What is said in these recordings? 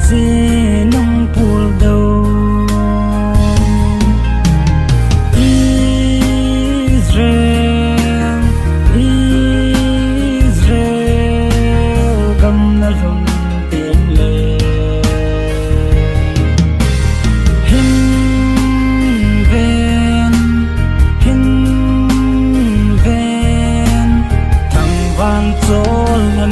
dê nông phù đầu Israel Israel cầm na rung tiếng lệ hin ven thằng van trôi là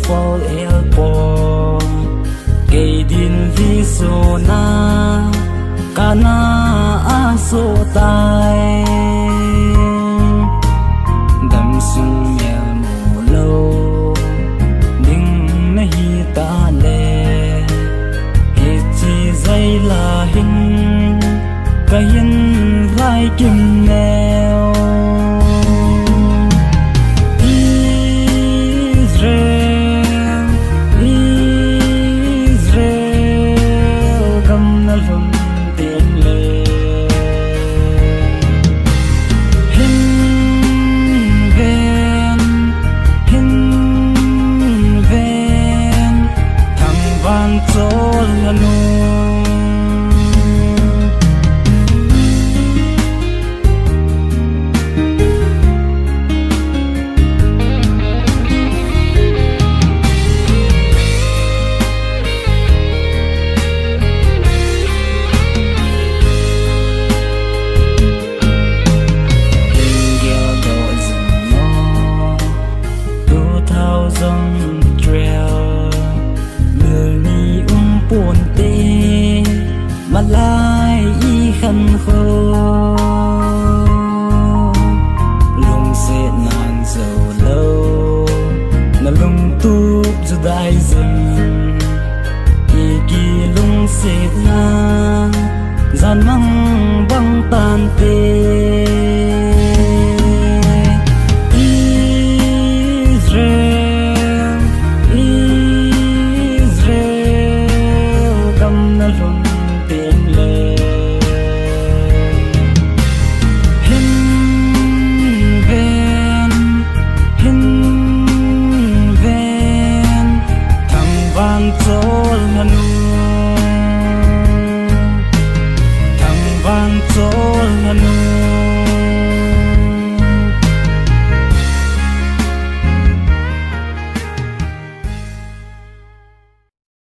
for elpo kay din vi so na kana aso tai đam sung mel mù lâu đinh na hi ta le he chi dây là hình cái hình lai kim neo buồn tê mà lại y khăn khô lung sẽ nàn dầu lâu là lung túp cho đại rừng y kỳ lung sẽ na gian măng băng tàn tê